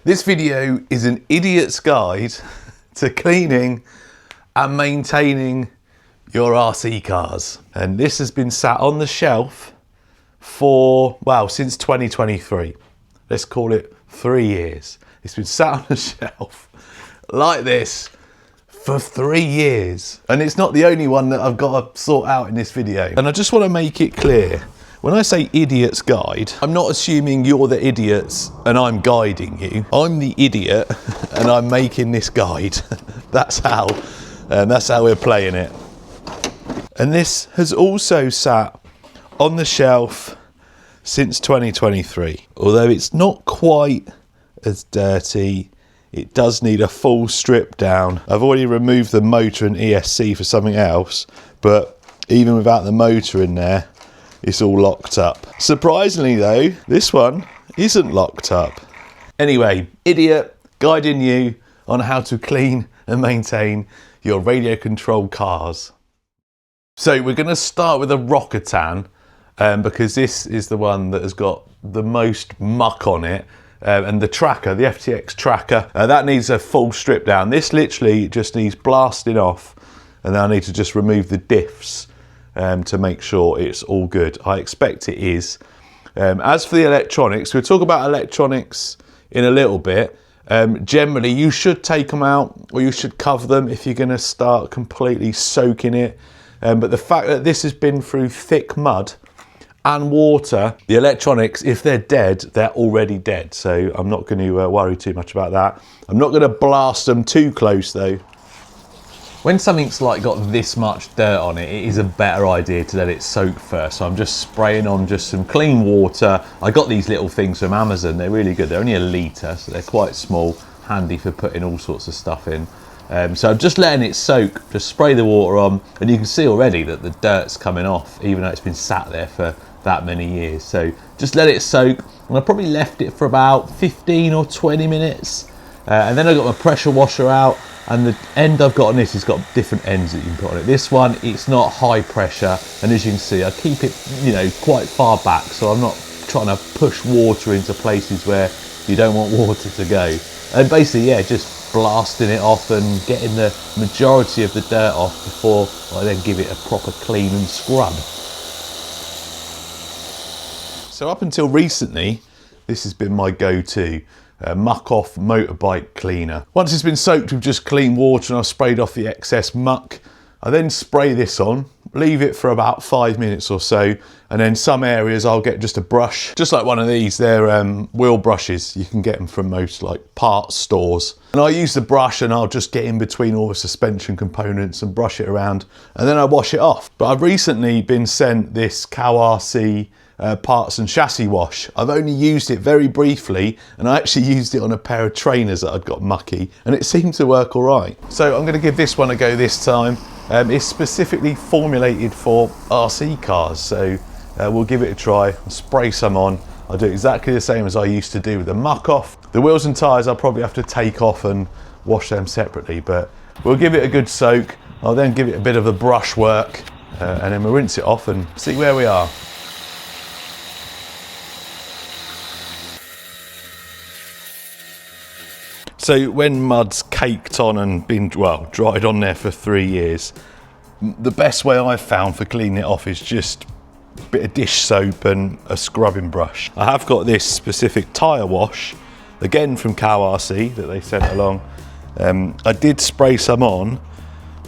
This video is an idiot's guide to cleaning and maintaining your RC cars. And this has been sat on the shelf for, well, since 2023. Let's call it 3 years. It's been sat on the shelf like this for 3 years. And it's not the only one that I've got to sort out in this video. And I just want to make it clear, when I say idiot's guide, I'm not assuming you're the idiots and I'm guiding you. I'm the idiot and I'm making this guide. That's how we're playing it. And this has also sat on the shelf since 2023. Although it's not quite as dirty, it does need a full strip down. I've already removed the motor and ESC for something else, but even without the motor in there, it's all locked up. Surprisingly though, this one isn't locked up. Anyway, idiot guiding you on how to clean and maintain your radio controlled cars. So we're gonna start with a Rockatan because this is the one that has got the most muck on it. And the tracker, the FTX Tracker, that needs a full strip down. This literally just needs blasting off, and then I need to just remove the diffs to make sure it's all good. I expect it is. As for the electronics, we'll talk about electronics in a little bit. Generally, you should take them out or you should cover them if you're going to start completely soaking it. But the fact that this has been through thick mud and water, the electronics, if they're dead, they're already dead. So I'm not going to worry too much about that. I'm not going to blast them too close though. When something's like got this much dirt on it, it is a better idea to let it soak first. So I'm just spraying on just some clean water. I got these little things from Amazon. They're really good. They're only a litre, so they're quite small, handy for putting all sorts of stuff in. So I'm just letting it soak, just spray the water on, and you can see already that the dirt's coming off, even though it's been sat there for that many years. So just let it soak, and I probably left it for about 15 or 20 minutes. And then I got my pressure washer out, and the end I've got on this has got different ends that you can put on it. This one, it's not high pressure, and as you can see, I keep it, you know, quite far back, so I'm not trying to push water into places where you don't want water to go. And basically, yeah, just blasting it off and getting the majority of the dirt off before I then give it a proper clean and scrub. So up until recently, this has been my go-to. Muck off motorbike cleaner. Once it's been soaked with just clean water and I've sprayed off the excess muck, I then spray this on, leave it for about 5 minutes or so, and then some areas I'll get just a brush, just like one of these. They're wheel brushes. You can get them from most like parts stores. And I use the brush and I'll just get in between all the suspension components and brush it around, and then I wash it off. But I've recently been sent this RC parts and chassis wash. I've only used it very briefly, and I actually used it on a pair of trainers that I'd got mucky, and it seemed to work all right. So I'm going to give this one a go this time. It's specifically formulated for RC cars, so we'll give it a try. I'll spray some on. I'll do exactly the same as I used to do with the muck off. The wheels and tyres I'll probably have to take off and wash them separately, but we'll give it a good soak. I'll then give it a bit of a brush work, and then we'll rinse it off and see where we are. So when mud's caked on and been, well, dried on there for 3 years, the best way I've found for cleaning it off is just a bit of dish soap and a scrubbing brush. I have got this specific tyre wash, again from RC that they sent along. I did spray some on,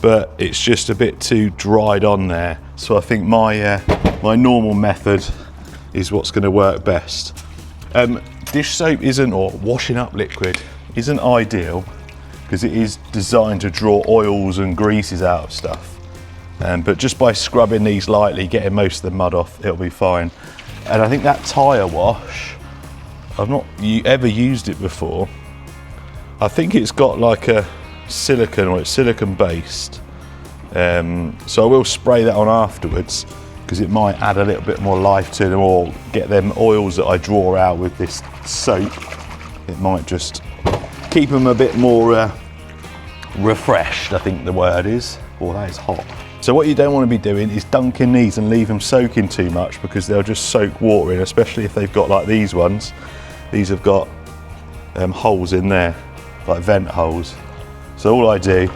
but it's just a bit too dried on there. So I think my normal method is what's going to work best. Dish soap isn't, or washing up liquid, isn't ideal because it is designed to draw oils and greases out of stuff. But just by scrubbing these lightly, getting most of the mud off, it'll be fine. And I think that tyre wash, I've not ever used it before. I think it's got like a silicone, or it's silicone based. So I will spray that on afterwards because it might add a little bit more life to them, or get them oils that I draw out with this soap. It might just keep them a bit more refreshed, I think the word is. Oh, that is hot. So what you don't want to be doing is dunking these and leave them soaking too much, because they'll just soak water in, especially if they've got like these ones. These have got holes in there, like vent holes. So all I do,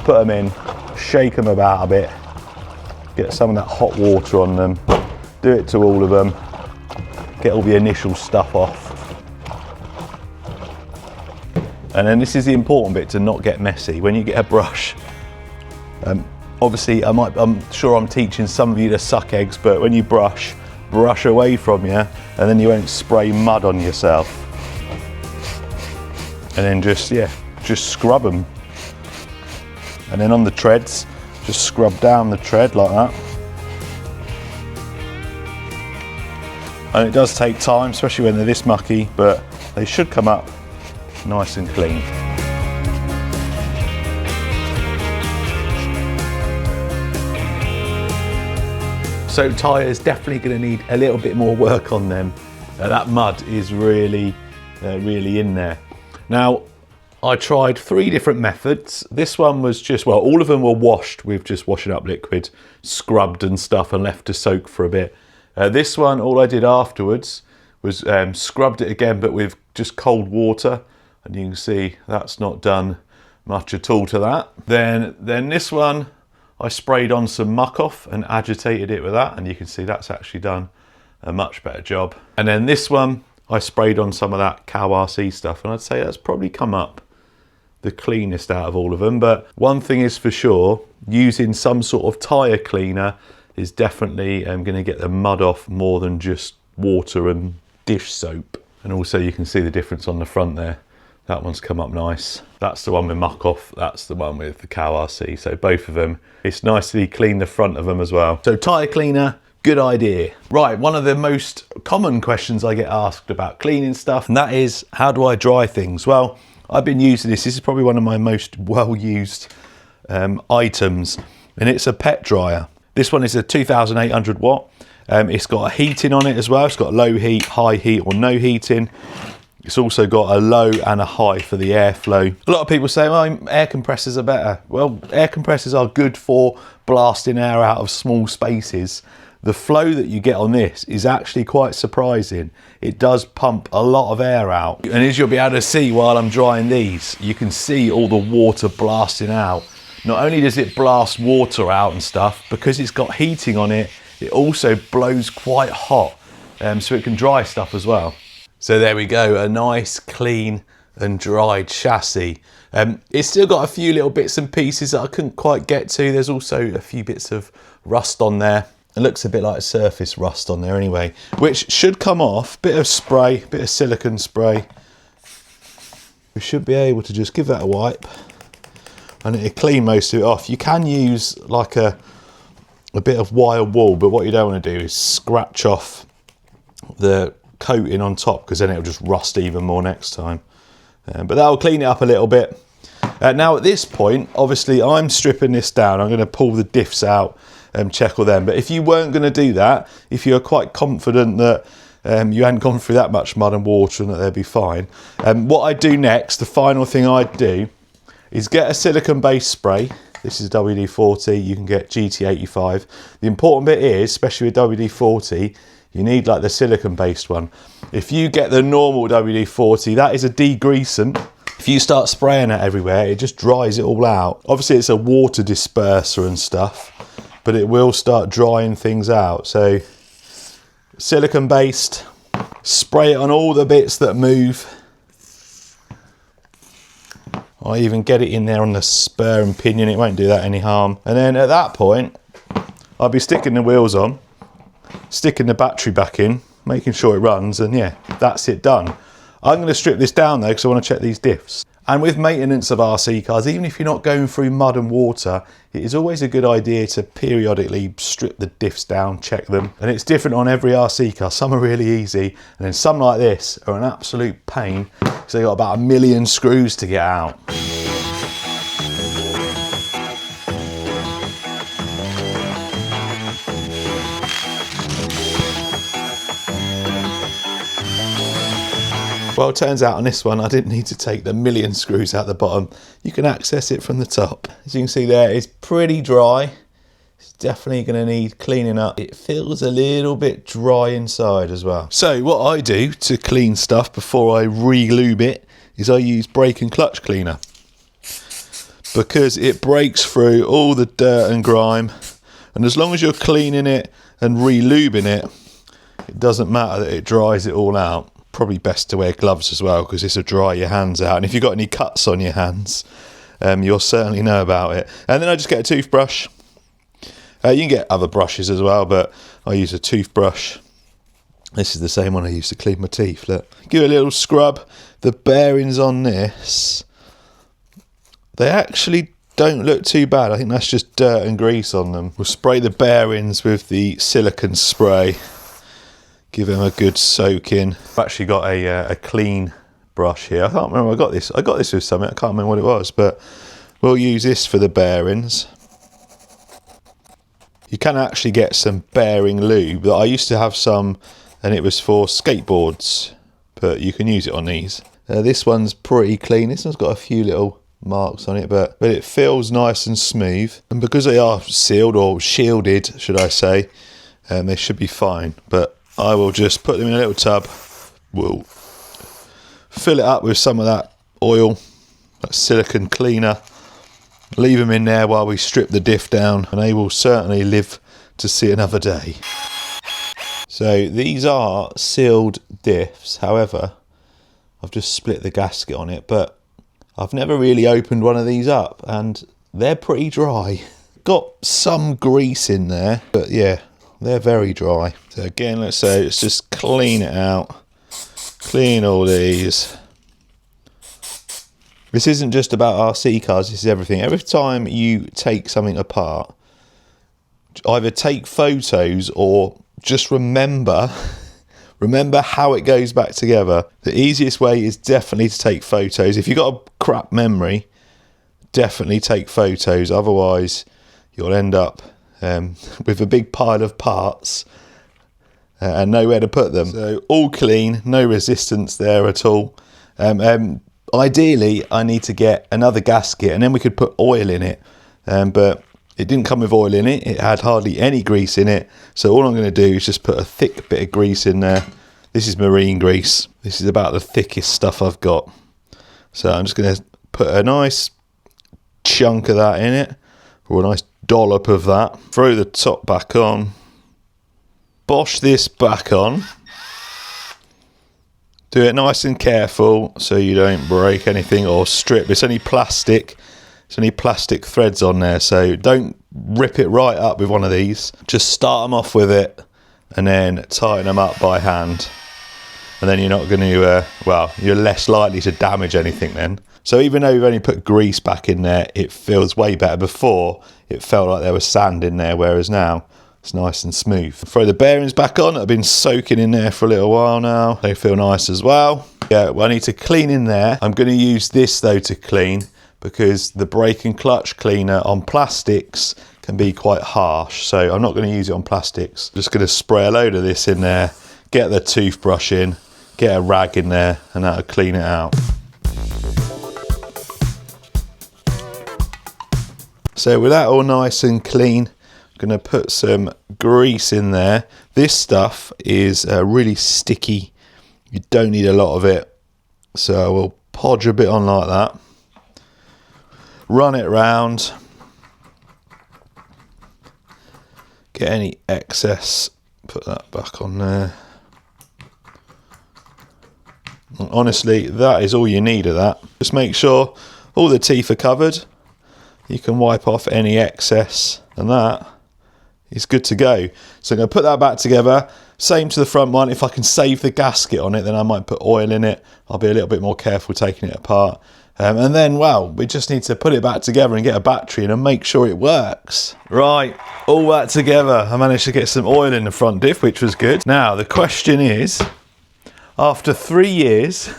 put them in, shake them about a bit, get some of that hot water on them, do it to all of them, get all the initial stuff off. And then this is the important bit, to not get messy. When you get a brush, obviously I'm sure I'm teaching some of you to suck eggs, but when you brush away from you, and then you won't spray mud on yourself. And then just scrub them. And then on the treads, just scrub down the tread like that. And it does take time, especially when they're this mucky, but they should come up nice and clean. So tyres definitely going to need a little bit more work on them. That mud is really in there. Now, I tried 3 different methods. This one was just, well, all of them were washed with just washing up liquid, scrubbed and stuff, and left to soak for a bit. This one, all I did afterwards was scrubbed it again, but with just cold water. And you can see that's not done much at all to that. Then this one, I sprayed on some muck off and agitated it with that. And you can see that's actually done a much better job. And then this one, I sprayed on some of that cow RC stuff. And I'd say that's probably come up the cleanest out of all of them. But one thing is for sure, using some sort of tyre cleaner is definitely going to get the mud off more than just water and dish soap. And also you can see the difference on the front there. That one's come up nice. That's the one with muck off. That's the one with the cow RC. So both of them, it's nicely clean the front of them as well. So tyre cleaner, good idea. Right, one of the most common questions I get asked about cleaning stuff, and that is, how do I dry things? Well, I've been using this. This is probably one of my most well-used items, and it's a pet dryer. This one is a 2800 watt. It's got a heating on it as well. It's got low heat, high heat, or no heating. It's also got a low and a high for the airflow. A lot of people say, well, air compressors are better. Well, air compressors are good for blasting air out of small spaces. The flow that you get on this is actually quite surprising. It does pump a lot of air out. And as you'll be able to see while I'm drying these, you can see all the water blasting out. Not only does it blast water out and stuff, because it's got heating on it, it also blows quite hot, so it can dry stuff as well. So there we go, a nice, clean and dried chassis. It's still got a few little bits and pieces that I couldn't quite get to. There's also a few bits of rust on there. It looks a bit like surface rust on there anyway, which should come off. Bit of spray, bit of silicone spray. We should be able to just give that a wipe and it'll clean most of it off. You can use like a bit of wire wool, but what you don't want to do is scratch off the coating on top, because then it'll just rust even more next time. But that'll clean it up a little bit. Now at this point, obviously I'm stripping this down. I'm going to pull the diffs out and check all them. But if you weren't going to do that, if you're quite confident that you hadn't gone through that much mud and water and that they'd be fine, what I'd do next, the final thing I'd do, is get a silicone based spray. This is WD-40, you can get GT85. The important bit is, especially with WD-40, you need like the silicone based one. If you get the normal WD-40, that is a degreasant. If you start spraying it everywhere, it just dries it all out. Obviously it's a water disperser and stuff, but it will start drying things out. So silicone based, spray it on all the bits that move. I even get it in there on the spur and pinion, it won't do that any harm. And then at that point, I'll be sticking the wheels on, sticking the battery back in, making sure it runs, and yeah, that's it done. I'm going to strip this down though, because I want to check these diffs. And with maintenance of RC cars, even if you're not going through mud and water, it is always a good idea to periodically strip the diffs down, check them. And it's different on every RC car. Some are really easy, and then some like this are an absolute pain, because they've got about 1 million screws to get out. Well, it turns out on this one, I didn't need to take the 1 million screws out the bottom. You can access it from the top. As you can see there, it's pretty dry. It's definitely going to need cleaning up. It feels a little bit dry inside as well. So what I do to clean stuff before I re-lube it is I use brake and clutch cleaner, because it breaks through all the dirt and grime, and as long as you're cleaning it and re-lubing it, it doesn't matter that it dries it all out. Probably best to wear gloves as well, because this will dry your hands out, and if you've got any cuts on your hands, you'll certainly know about it. And then I just get a toothbrush. You can get other brushes as well, but I use a toothbrush. This is the same one I use to clean my teeth. Look, give it a little scrub. The bearings on this, they actually don't look too bad. I think that's just dirt and grease on them. We'll spray the bearings with the silicone spray. Give them a good soak in. I've actually got a clean brush here. I can't remember where I got this. I got this with something. I can't remember what it was, but we'll use this for the bearings. You can actually get some bearing lube. I used to have some, and it was for skateboards, but you can use it on these. This one's pretty clean. This one's got a few little marks on it, but it feels nice and smooth. And because they are sealed, or shielded, should I say, they should be fine. But I will just put them in a little tub. We'll fill it up with some of that oil, that silicone cleaner. Leave them in there while we strip the diff down, and they will certainly live to see another day. So these are sealed diffs. However, I've just split the gasket on it, but I've never really opened one of these up, and they're pretty dry. Got some grease in there, but yeah, they're very dry. So again, let's just clean it out. Clean all these. This isn't just about RC cars, this is everything. Every time you take something apart, either take photos or just remember how it goes back together. The easiest way is definitely to take photos. If you've got a crap memory, definitely take photos. Otherwise, you'll end up with a big pile of parts and nowhere to put them. So all clean, no resistance there at all. Ideally, I need to get another gasket, and then we could put oil in it. But it didn't come with oil in it. It had hardly any grease in it. So all I'm going to do is just put a thick bit of grease in there. This is marine grease. This is about the thickest stuff I've got. So I'm just going to put a nice chunk of that in it, or a nice dollop of that. Throw the top back on. Bosh this back on. Do it nice and careful so you don't break anything or strip. It's only plastic. There's only plastic threads on there, so don't rip it right up with one of these. Just start them off with it and then tighten them up by hand. And then you're not going to, you're less likely to damage anything then. So even though we've only put grease back in there, it feels way better. Before, it felt like there was sand in there, whereas now it's nice and smooth. Throw the bearings back on. I've been soaking in there for a little while now. They feel nice as well. Yeah, well, I need to clean in there. I'm going to use this though to clean, because the brake and clutch cleaner on plastics can be quite harsh. So I'm not going to use it on plastics. Just going to spray a load of this in there, get the toothbrush in, get a rag in there, and that'll clean it out. So with that all nice and clean, I'm going to put some grease in there. This stuff is really sticky. You don't need a lot of it. So we'll podge a bit on like that. Run it round. Get any excess, put that back on there. And honestly, that is all you need of that. Just make sure all the teeth are covered. You can wipe off any excess, and that is good to go. So I'm going to put that back together. Same to the front one. If I can save the gasket on it, then I might put oil in it. I'll be a little bit more careful taking it apart. And then, well, we just need to put it back together and get a battery in and make sure it works. Right, all that together. I managed to get some oil in the front diff, which was good. Now, the question is, after 3 years,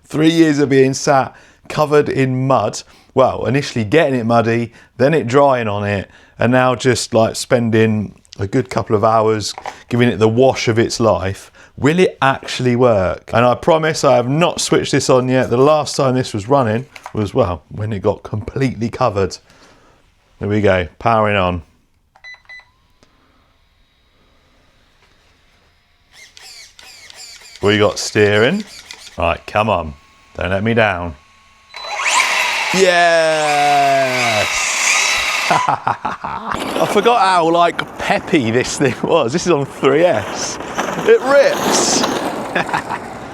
3 years of being sat covered in mud, well, initially getting it muddy, then it drying on it, and now just like spending a good couple of hours giving it the wash of its life, will it actually work? And I promise I have not switched this on yet. The last time this was running was, well, when it got completely covered. There we go, powering on. We got steering. Right, come on. Don't let me down. Yes! I forgot how like peppy this thing was. This is on 3S. It rips.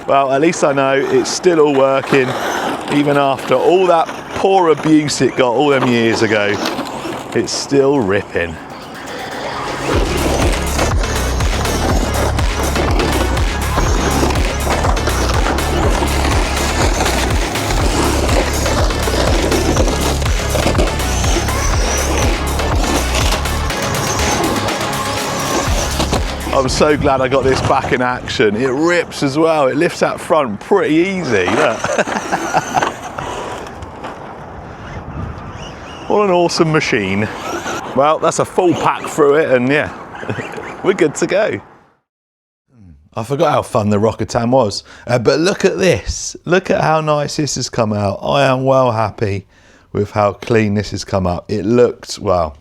Well, at least I know it's still all working, even after all that poor abuse it got all them years ago. It's still ripping. I'm so glad I got this back in action. It rips as well. It lifts that front pretty easy. Look. What an awesome machine. Well, that's a full pack through it, and yeah, we're good to go. I forgot how fun the Rocketan was, but look at this. Look at how nice this has come out. I am well happy with how clean this has come up. It looked, well,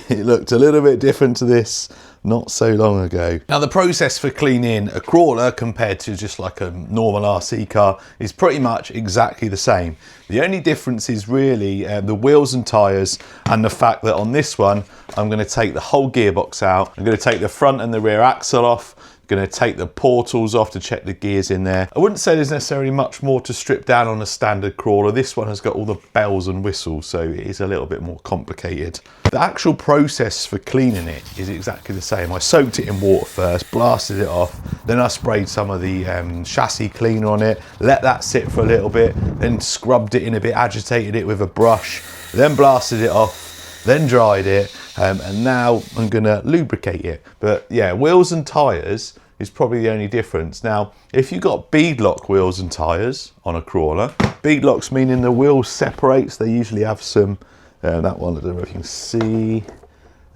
it looked a little bit different to this not so long ago. Now the process for cleaning a crawler compared to just like a normal RC car is pretty much exactly the same. The only difference is really the wheels and tyres, and the fact that on this one I'm going to take the whole gearbox out. I'm going to take the front and the rear axle off. Going to take the portals off to check the gears in there. I wouldn't say there's necessarily much more to strip down on a standard crawler. This one has got all the bells and whistles, so it is a little bit more complicated. The actual process for cleaning it is exactly the same. I soaked it in water first, blasted it off, then I sprayed some of the chassis cleaner on it, let that sit for a little bit, then scrubbed it in a bit, agitated it with a brush, then blasted it off, then dried it, and now I'm gonna lubricate it. But yeah, wheels and tyres is probably the only difference. Now, if you've got beadlock wheels and tyres on a crawler, beadlocks meaning the wheel separates. They usually have some, that one, I don't know if you can see,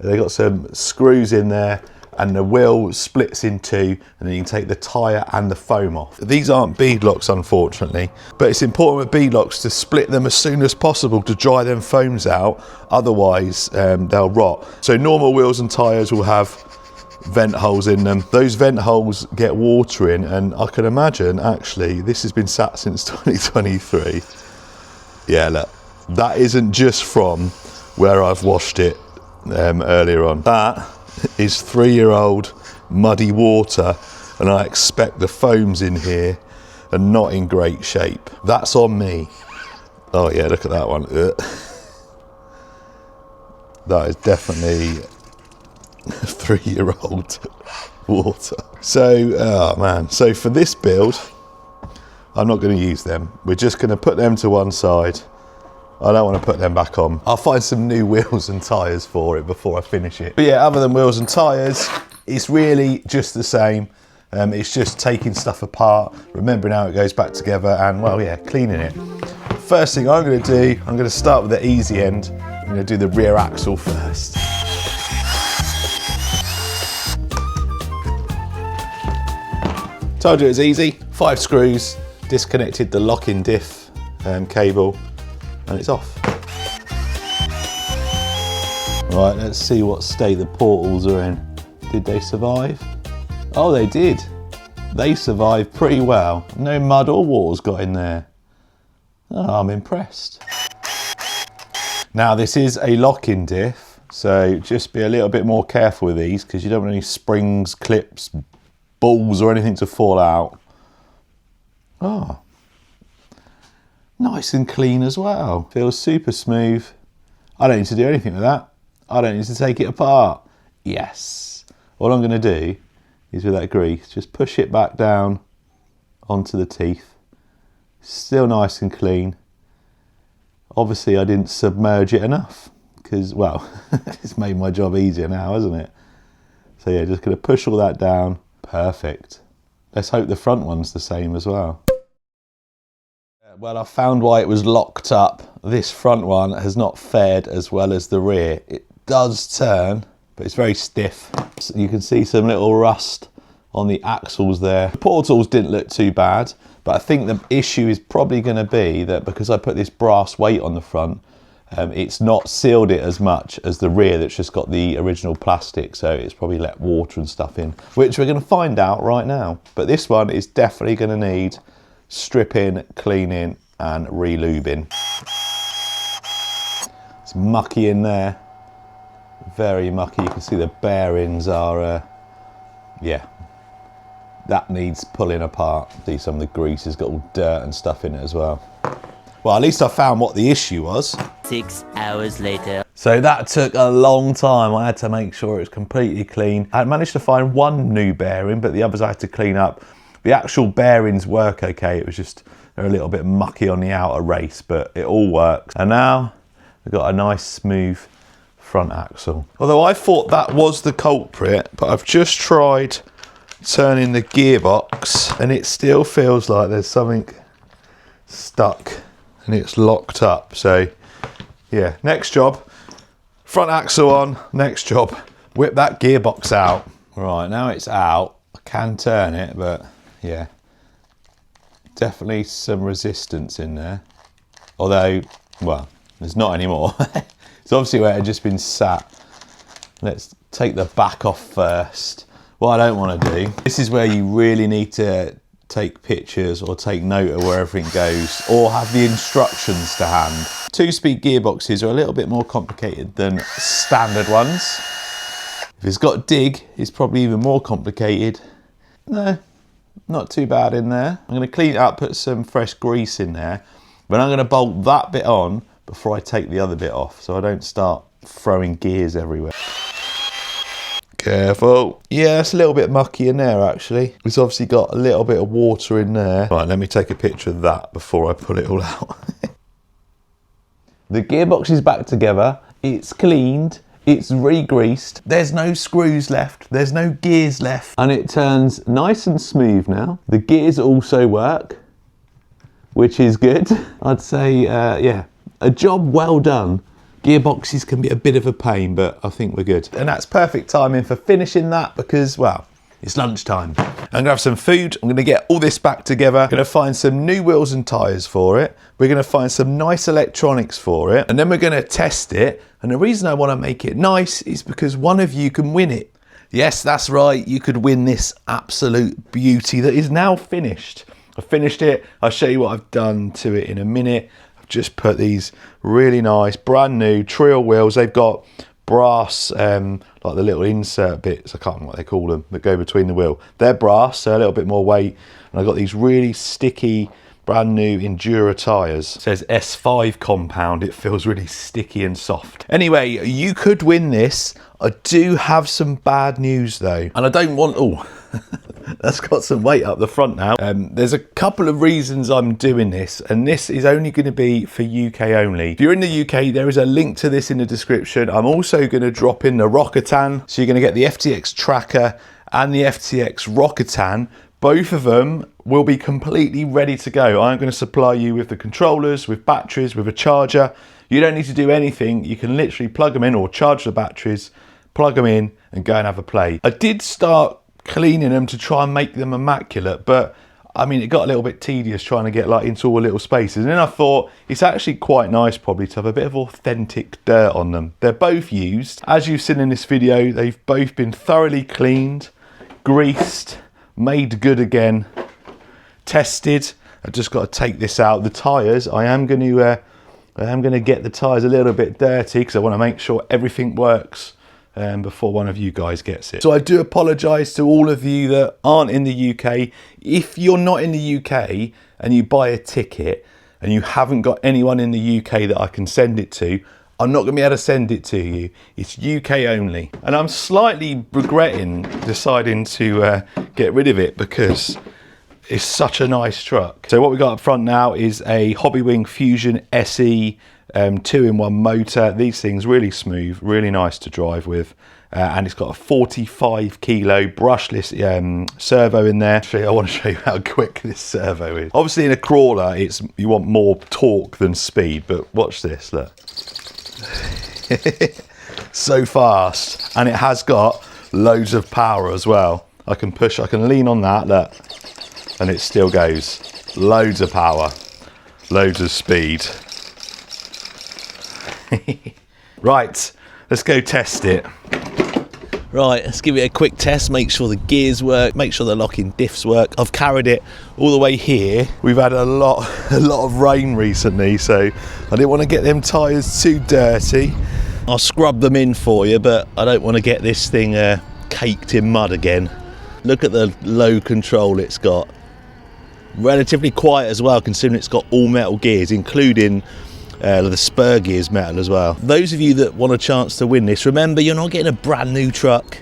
they've got some screws in there, and the wheel splits in two, and then you can take the tyre and the foam off. These aren't beadlocks, unfortunately, but it's important with beadlocks to split them as soon as possible to dry them foams out, otherwise they'll rot. So normal wheels and tyres will have vent holes in them. Those vent holes get water in, and I can imagine, actually, this has been sat since 2023. Yeah, look, that isn't just from where I've washed it earlier on. That is 3-year-old muddy water, and I expect the foams in here are not in great shape. That's on me. Oh yeah, look at that one. That is definitely 3-year-old water. So, oh man, so for this build, I'm not going to use them. We're just going to put them to one side. I don't want to put them back on. I'll find some new wheels and tyres for it before I finish it. But yeah, other than wheels and tyres, it's really just the same. It's just taking stuff apart, remembering how it goes back together, and well, yeah, cleaning it. First thing I'm going to do, I'm going to start with the easy end. I'm going to do the rear axle first. Told you it was easy. 5 screws, disconnected the locking diff cable, and it's off. Right, let's see what state the portals are in. Did they survive? Oh, they did. They survived pretty well. No mud or water's got in there. Oh, I'm impressed. Now, this is a locking diff, so just be a little bit more careful with these, because you don't want any springs, clips, balls or anything to fall out. Oh, nice and clean as well. Feels super smooth. I don't need to do anything with that. I don't need to take it apart. Yes. All I'm going to do is, with that grease, just push it back down onto the teeth. Still nice and clean. Obviously I didn't submerge it enough, because, well, it's made my job easier now, hasn't it? So yeah, just going to push all that down. Perfect. Let's hope the front one's the same as well. Well, I found why it was locked up. This front one has not fared as well as the rear. It does turn, but it's very stiff. So you can see some little rust on the axles there. The portals didn't look too bad, but I think the issue is probably going to be that because I put this brass weight on the front, It's not sealed it as much as the rear that's just got the original plastic, so it's probably let water and stuff in, which we're going to find out right now. But this one is definitely going to need stripping, cleaning and re-lubing. It's mucky in there, very mucky. You can see the bearings are, yeah, that needs pulling apart. See, some of the grease has got all dirt and stuff in it as well. Well, at least I found what the issue was. 6 hours later. So that took a long time. I had to make sure it was completely clean. I managed to find one new bearing, but the others I had to clean up. The actual bearings work okay. It was just, they're a little bit mucky on the outer race, but it all works. And now we've got a nice smooth front axle. Although I thought that was the culprit, but I've just tried turning the gearbox and it still feels like there's something stuck and it's locked up. So yeah, next job, front axle on. Next job, whip that gearbox out. Right, now it's out. I can turn it, but yeah, definitely some resistance in there. Although, well, there's not anymore. It's obviously where it had just been sat. Let's take the back off first. What I don't want to do, this is where you really need to take pictures or take note of where everything goes, or have the instructions to hand. 2-speed gearboxes are a little bit more complicated than standard ones. If it's got dig, it's probably even more complicated. No, not too bad in there. I'm going to clean it up, put some fresh grease in there, but I'm going to bolt that bit on before I take the other bit off, so I don't start throwing gears everywhere. Careful. Yeah, it's a little bit mucky in there actually. It's obviously got a little bit of water in there. Right, let me take a picture of that before I pull it all out. The gearbox is back together. It's cleaned. It's re-greased. There's no screws left. There's no gears left. And it turns nice and smooth now. The gears also work, which is good. I'd say, yeah, a job well done. Gearboxes can be a bit of a pain, but I think we're good. And that's perfect timing for finishing that because, well, it's lunchtime. I'm gonna have some food. I'm gonna get all this back together. I'm gonna find some new wheels and tires for it. We're gonna find some nice electronics for it. And then we're gonna test it. And the reason I wanna make it nice is because one of you can win it. Yes, that's right. You could win this absolute beauty that is now finished. I finished it. I'll show you what I've done to it in a minute. Just put these really nice brand new trail wheels. They've got brass, like the little insert bits, I can't remember what they call them, that go between the wheel. They're brass, so a little bit more weight. And I've got these really sticky, brand new Endura tyres. It says S5 compound. It feels really sticky and soft. Anyway, you could win this. I do have some bad news though. And I don't want, oh, that's got some weight up the front now. There's a couple of reasons I'm doing this, and this is only going to be for UK only. If you're in the UK, there is a link to this in the description. I'm also going to drop in the Rocketan, so you're going to get the FTX Tracker and the FTX Rocketan. Both of them will be completely ready to go. I'm going to supply you with the controllers, with batteries, with a charger. You don't need to do anything. You can literally plug them in or charge the batteries, plug them in and go and have a play. I did start cleaning them to try and make them immaculate, but I mean, it got a little bit tedious trying to get like into all little spaces. And then I thought it's actually quite nice probably to have a bit of authentic dirt on them. They're both used. As you've seen in this video, they've both been thoroughly cleaned, greased, made good again, tested. I've just got to take this out. The tyres, I am going to get the tyres a little bit dirty because I want to make sure everything works before one of you guys gets it. So I do apologise to all of you that aren't in the UK. If you're not in the UK and you buy a ticket and you haven't got anyone in the UK that I can send it to, I'm not going to be able to send it to you. It's UK only. And I'm slightly regretting deciding to get rid of it because it's such a nice truck. So what we got up front now is a Hobbywing Fusion SE 2-in-1 motor. These things really smooth, really nice to drive with. And it's got a 45 kilo brushless servo in there. Actually, I want to show you how quick this servo is. Obviously in a crawler, you want more torque than speed, but watch this, look. So fast, and it has got loads of power as well. I can lean on that, look, and it still goes. Loads of power, loads of speed. Right, let's go test it. Right, let's give it a quick test, make sure the gears work, make sure the locking diffs work. I've carried it all the way here. We've had a lot of rain recently, so I didn't want to get them tyres too dirty. I'll scrub them in for you, but I don't want to get this thing caked in mud again. Look at the low control it's got. Relatively quiet as well, considering it's got all metal gears, including the spur gears metal as well. Those of you that want a chance to win this, remember you're not getting a brand new truck.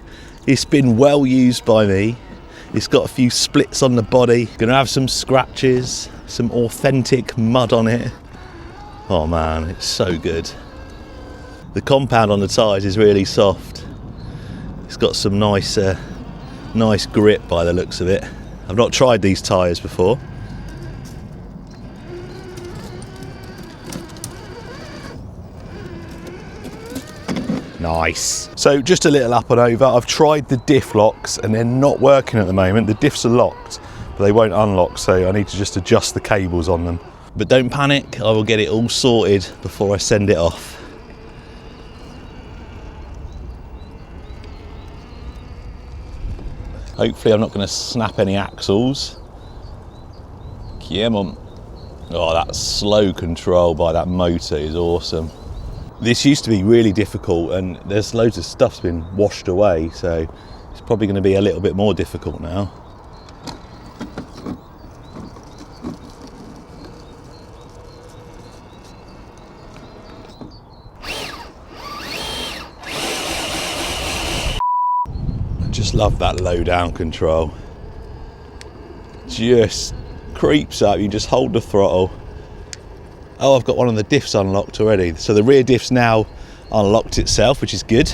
It's been well used by me. It's got a few splits on the body. Gonna have some scratches, some authentic mud on it. Oh man, it's so good. The compound on the tyres is really soft. It's got some nice grip by the looks of it. I've not tried these tyres before. Nice. So just a little up and over. I've tried the diff locks and they're not working at the moment. The diffs are locked, but they won't unlock, so I need to just adjust the cables on them. But don't panic, I will get it all sorted before I send it off. Hopefully I'm not going to snap any axles. Come on. Oh, that slow control by that motor is awesome. This used to be really difficult and there's loads of stuff's been washed away, so it's probably going to be a little bit more difficult now. I just love that low down control. Just creeps up, you just hold the throttle. Oh, I've got one of the diffs unlocked already. So the rear diff's now unlocked itself, which is good.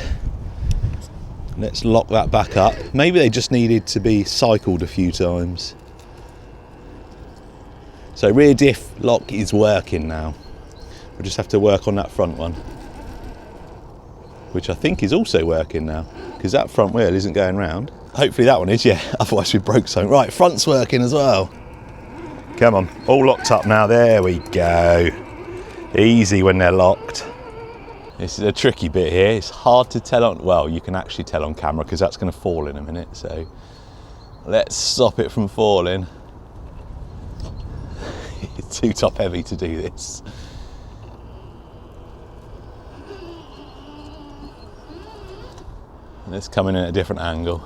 Let's lock that back up. Maybe they just needed to be cycled a few times. So rear diff lock is working now. We'll just have to work on that front one, which I think is also working now, because that front wheel isn't going round. Hopefully that one is, yeah, otherwise we broke something. Right, front's working as well. Come on, all locked up now, there we go. Easy when they're locked. This is a tricky bit here, it's hard to tell on, well, you can actually tell on camera because that's going to fall in a minute, so let's stop it from falling. It's too top heavy to do this. Let's come in at a different angle.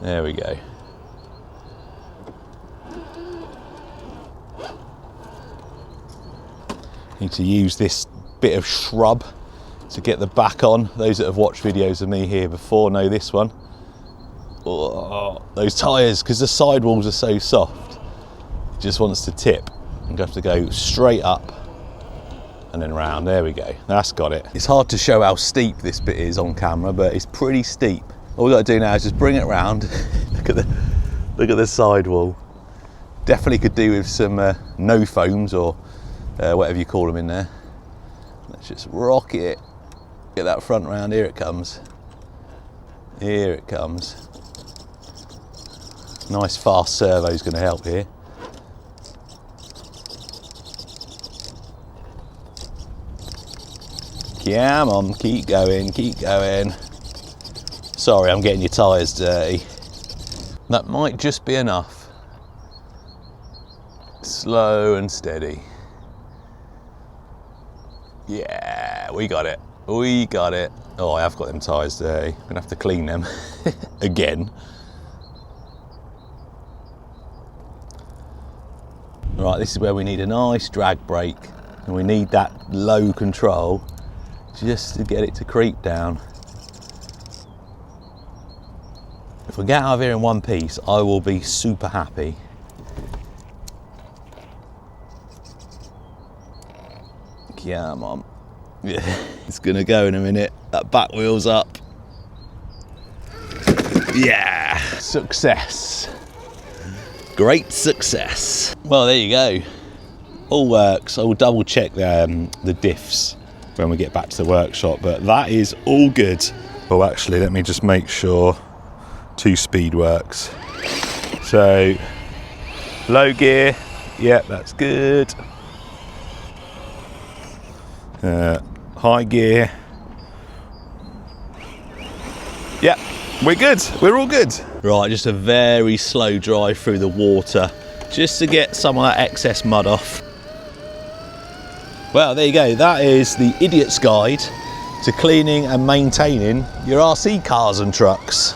There we go. Need to use this bit of shrub to get the back on. Those that have watched videos of me here before know this one. Oh, those tyres, because the sidewalls are so soft, it just wants to tip. I'm going to have to go straight up and then round. There we go, that's got it. It's hard to show how steep this bit is on camera, but it's pretty steep. All we've got to do now is just bring it round. Look at the sidewall. Definitely could do with some no foams or whatever you call them in there. Let's just rock it. Get that front round, here it comes. Here it comes. Nice fast servo's going to help here. Come on, keep going, keep going. Sorry, I'm getting your tyres dirty. That might just be enough. Slow and steady. Yeah, we got it. We got it. Oh, I have got them tyres dirty. I'm gonna have to clean them again. Right, this is where we need a nice drag brake, and we need that low control just to get it to creep down. If we get out of here in one piece, I will be super happy. Come on. Yeah, it's gonna go in a minute. That back wheel's up. Yeah, success. Great success. Well, there you go. All works. I will double check the diffs when we get back to the workshop, but that is all good. Oh, actually, let me just make sure 2-speed works. So, low gear, yeah, that's good. High gear. Yeah, we're good. We're all good. Right, just a very slow drive through the water just to get some of that excess mud off. Well, there you go. That is the idiot's guide to cleaning and maintaining your RC cars and trucks.